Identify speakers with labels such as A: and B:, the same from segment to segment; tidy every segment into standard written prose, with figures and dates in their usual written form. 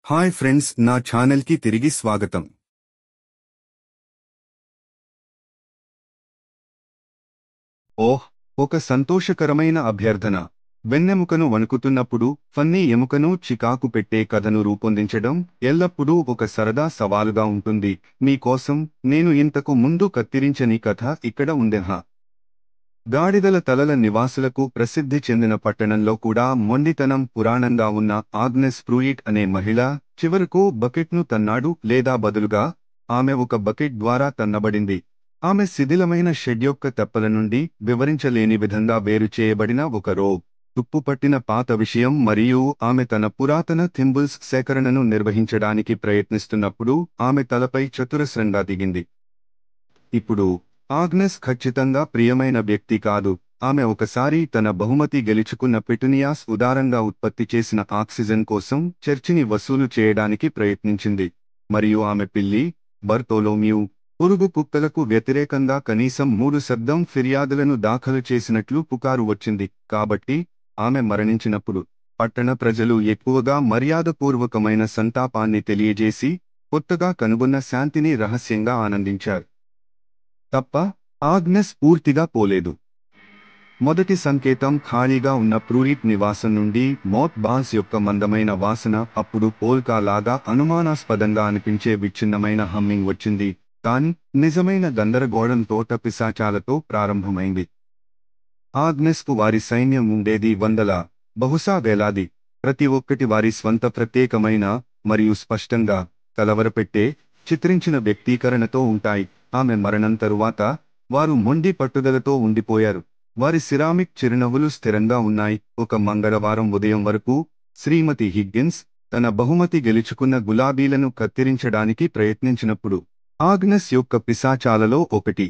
A: Hi friends, నా ఛానల్కి తిరిగి స్వాగతం. ఒక సంతోషకరమైన అభ్యర్థన. వెన్నెముకను వణుకుతున్నప్పుడు ఫన్నీ ఎముకను చికాకు పెట్టే కథను రూపొందించడం ఎల్లప్పుడూ ఒక సరదా సవాలుగా ఉంటుంది. మీకోసం నేను ఇంతకు ముందు కత్తిరించని కథ ఇక్కడ ఉందెహ. గాడిదల తలల నివాసులకు ప్రసిద్ధి చెందిన పట్టణంలో కూడా మొండితనం పురాణంగా ఉన్న ఆగ్నెస్ ప్రుయిట్ అనే మహిళ చివరకు బకెట్ను తన్నాడు, లేదా బదులుగా ఆమె ఒక బకెట్ ద్వారా తన్నబడింది. ఆమె శిథిలమైన షెడ్ యొక్క తెప్పల నుండి వివరించలేని విధంగా వేరు చేయబడిన ఒక తుప్పుపట్టిన పాత విషయం, మరియు ఆమె తన పురాతన థింబుల్స్ సేకరణను నిర్వహించడానికి ప్రయత్నిస్తున్నప్పుడు ఆమె తలపై చతురస్రంగా దిగింది. ఇప్పుడు ఆగ్నెస్ ఖచ్చితంగా ప్రియమైన వ్యక్తి కాదు. ఆమె ఒకసారి తన బహుమతి గెలుచుకున్న పెటునియాస్ ఉదారంగా ఉత్పత్తి చేసిన ఆక్సిజన్ కోసం చర్చిని వసూలు చేయడానికి ప్రయత్నించింది, మరియు ఆమె పిల్లి బర్తోలోమ్యూ పురుగు కుక్కలకు వ్యతిరేకంగా కనీసం 3 శబ్దం ఫిర్యాదులను దాఖలు చేసినట్లు పుకారు వచ్చింది. కాబట్టి ఆమె మరణించినప్పుడు పట్టణ ప్రజలు ఎక్కువగా మర్యాదపూర్వకమైన సంతాపాన్ని తెలియజేసి కొత్తగా కనుగొన్న శాంతిని రహస్యంగా ఆనందించారు. తప్ప ఆగ్నెస్ పూర్తిగా పోలేదు. మొదటి సంకేతం ఖాళీగా ఉన్న ప్రుయిట్ నివాసం నుండి మోత్ బాల్స్ యొక్క మందమైన వాసన, అప్పుడు పోల్కా లాగా అనుమానాస్పదంగా అనిపించే విచ్ఛిన్నమైన హమ్మింగ్ వచ్చింది. కానీ నిజమైన గందరగోళం తోట పిశాచాలతో ప్రారంభమైంది. ఆగ్నెస్కు వారి సైన్యం ఉండేది వందల, బహుశా వేలాది. ప్రతి ఒక్కటి వారి స్వంత ప్రత్యేకమైన మరియు స్పష్టంగా కలవరపెట్టే చిత్రించిన వ్యక్తీకరణతో ఉంటాయి. ఆమె మరణం తరువాత వారు మొండి పట్టుదలతో ఉండిపోయారు. వారి సిరామిక్ చిరునవ్వులు స్థిరంగా ఉన్నాయి. ఒక మంగళవారం ఉదయం వరకు శ్రీమతి హిగ్గిన్స్ తన బహుమతి గెలుచుకున్న గులాబీలను కత్తిరించడానికి ప్రయత్నించినప్పుడు ఆగ్నెస్ యొక్క పిశాచాలలో ఒకటి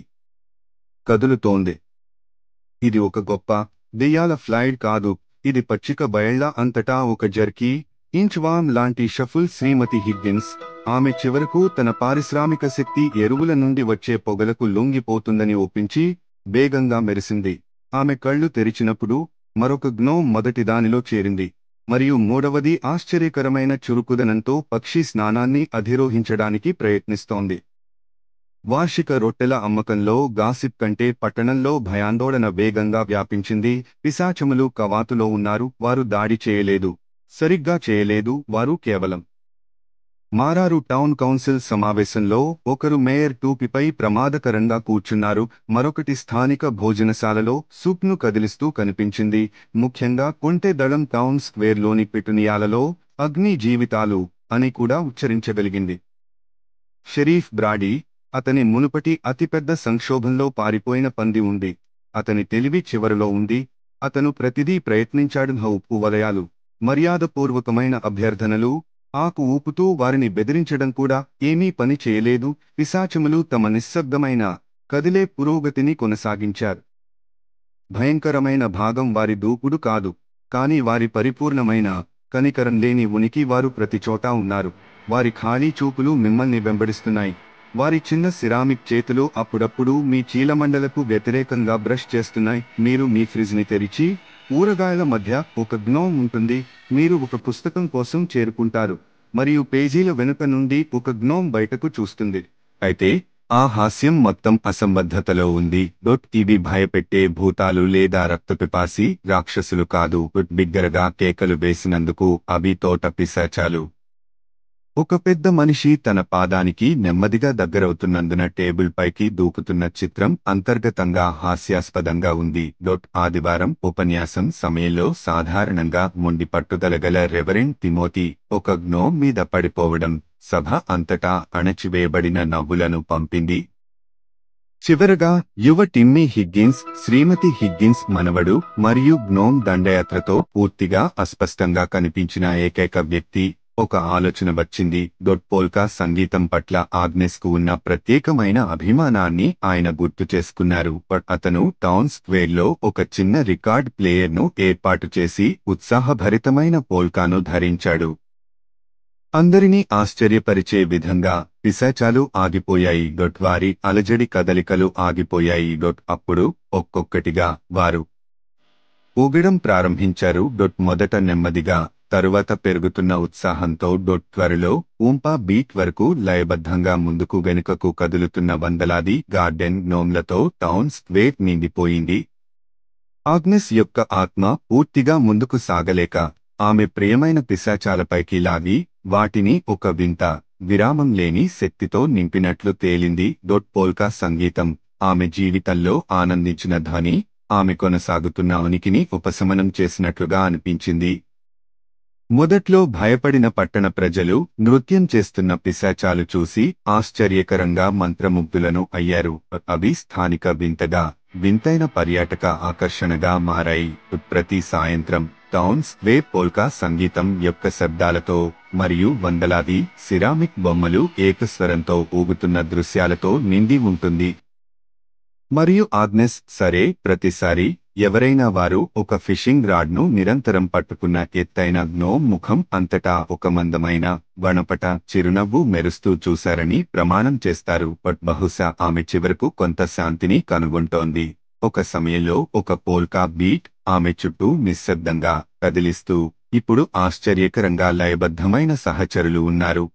A: కదులుతోంది. ఇది ఒక గొప్ప దెయ్యాల ఫ్లైడ్ కాదు, ఇది పచ్చిక బయళ్ల అంతటా ఒక జర్కీ ఇంచ్వామ్ లాంటి షఫుల్. శ్రీమతి హిగ్గిన్స్ ఆమె చివరకు తన పారిశ్రామిక శక్తి ఎరువుల నుండి వచ్చే పొగలకు లొంగిపోతుందని ఒప్పించి వేగంగా మెరిసింది. ఆమె కళ్ళు తెరిచినప్పుడు మరొక గ్నోమ్ మొదటిదానిలో చేరింది, మరియు మూడవది ఆశ్చర్యకరమైన చురుకుదనంతో పక్షి స్నానాన్ని అధిరోహించడానికి ప్రయత్నిస్తోంది. వార్షిక రొట్టెల అమ్మకంలో గాసిప్ కంటే పట్టణంలో భయాందోళన వేగంగా వ్యాపించింది. పిశాచములు కవాతులో ఉన్నారు. వారు దాడి చేయలేదు, సరిగ్గా చేయలేదు. వారు కేవలం మారారు. టౌన్ కౌన్సిల్ సమావేశంలో ఒకరు మేయర్ టూపీపై ప్రమాదకరంగా కూర్చున్నారు, మరొకటి స్థానిక భోజనశాలలో సూప్ను కదిలిస్తూ కనిపించింది. ముఖ్యంగా కొంటె దళం టౌన్ స్క్వేర్లోని పెటునియాలలో అగ్ని జీవితాలు అని కూడా ఉచ్చరించగలిగింది. షెరీఫ్ బ్రాడీ, అతని మునుపటి అతిపెద్ద సంక్షోభంలో పారిపోయిన పంది ఉంది. అతని తెలివి చివరలో ఉంది. అతను ప్రతిదీ ప్రయత్నించాడు. ఉప్పు వలయాలు, మర్యాదపూర్వకమైన అభ్యర్థనలు, ఆకు ఊపుతూ వారిని బెదిరించడం కూడా ఏమీ పని చేయలేదు. పిశాచములు తమ నిశ్శబ్దమైన కదిలే పురోగతిని కొనసాగించారు. భయంకరమైన భాగం వారి దూకుడు కాదు, కానీ వారి పరిపూర్ణమైన కనికరం లేని ఉనికి. వారు ప్రతిచోటా ఉన్నారు. వారి ఖాళీ చూపులు మిమ్మల్ని వెంబడిస్తున్నాయి. వారి చిన్న సిరామిక్ చేతులు అప్పుడప్పుడు మీ చీలమండలకు వ్యతిరేకంగా బ్రష్ చేస్తున్నాయి. మీరు మీ ఫ్రిజ్ని తెరిచి ఊరగాయల మధ్య ఒక గ్నోమ్ ఉంటుంది. మీరు ఒక పుస్తకం కోసం చేరుకుంటారు, మరియు పేజీల వెనుక నుండి ఒక గ్నోమ్ బయటకు చూస్తుంది. అయితే ఆ హాస్యం మొత్తం అసంబద్ధతలో ఉంది. ఇవి భయపెట్టే భూతాలు లేదా రక్తపిపాసి రాక్షసులు కాదు. బిగ్గరగా కేకలు వేసినందుకు అవి తోట పిశాచాలు. ఒక పెద్ద మనిషి తన పాదానికి నెమ్మదిగా దగ్గరవుతున్నందున టేబుల్ పైకి దూకుతున్న చిత్రం అంతర్గతంగా హాస్యాస్పదంగా ఉంది. ఆదివారం ఉపన్యాసం సమయంలో సాధారణంగా మొండి పట్టుదలగల రెవరెండ్ తిమోతి ఒక గ్నోమ్ మీద పడిపోవడం సభ అంతటా అణచివేయబడిన నవ్వులను పంపింది. చివరగా యువ టిమ్మీ హిగ్గిన్స్, శ్రీమతి హిగ్గిన్స్ మనవడు మరియు గ్నోమ్ దండయాత్రతో పూర్తిగా అస్పష్టంగా కనిపించిన ఏకైక వ్యక్తి, ఒక ఆలోచన వచ్చింది. పోల్కా సంగీతం పట్ల ఆగ్నెస్కు ఉన్న ప్రత్యేకమైన అభిమానాన్ని ఆయన గుర్తు చేసుకున్నారు. అతను టౌన్ స్క్వేర్లో ఒక చిన్న రికార్డ్ ప్లేయర్ను ఏర్పాటు చేసి ఉత్సాహభరితమైన పోల్కాను ధరించాడు. అందరినీ ఆశ్చర్యపరిచే విధంగా పిశాచాలు ఆగిపోయాయి. వారి అలజడి కదలికలు ఆగిపోయాయి. అప్పుడు ఒక్కొక్కటిగా వారు ఊగడం ప్రారంభించారు. మొదట నెమ్మదిగా, తరువాత పెరుగుతున్న ఉత్సాహంతో త్వరలో ఊంపా బీట్ వరకు లయబద్ధంగా ముందుకు వెనుకకు కదులుతున్న వందలాది గార్డెన్ gnోమ్లతో టౌన్ స్క్వేర్ నిండిపోయింది. ఆగ్నెస్ యొక్క ఆత్మ పూర్తిగా ముందుకు సాగలేక ఆమె ప్రియమైన పిశాచాలపైకి లాగి వాటిని ఒక వింత విరామం లేని శక్తితో నింపినట్లు తేలింది. పోల్కా సంగీతం ఆమె జీవితంలో ఆనందించిన ధ్వని ఆమె కొనసాగుతున్న ఉనికిని ఉపశమనం చేసినట్లుగా అనిపించింది. మొదట్లో భయపడిన పట్టణ ప్రజలు నృత్యం చేస్తున్న పిశాచాలు చూసి ఆశ్చర్యకరంగా మంత్రముగ్ధులను అయ్యారు. అవి స్థానిక వింతైన పర్యాటక ఆకర్షణగా మారాయి. ప్రతి సాయంత్రం టౌన్ స్క్వేర్ పోల్కా సంగీతం యొక్క శబ్దాలతో మరియు వందలాది సిరామిక్ బొమ్మలు ఏకస్వరంతో ఊగుతున్న దృశ్యాలతో నిండి ఉంటుంది. మరియు ఆగ్నెస్ సరే, ప్రతిసారి ఎవరైనా వారు ఒక ఫిషింగ్ రాడ్ను నిరంతరం పట్టుకున్న ఎత్తైన gnోమ్ ముఖం అంతటా ఒక మందమైన వణపట చిరునవ్వు మెరుస్తూ చూశారని ప్రమాణం చేస్తారు. బహుశా ఆమె చివరకు కొంత శాంతిని కనుగొంటోంది. ఒక సమయంలో ఒక పోల్కా బీట్ ఆమె చుట్టూ నిశ్శబ్దంగా కదిలిస్తూ ఇప్పుడు ఆశ్చర్యకరంగా లయబద్ధమైన సహచరులు ఉన్నారు.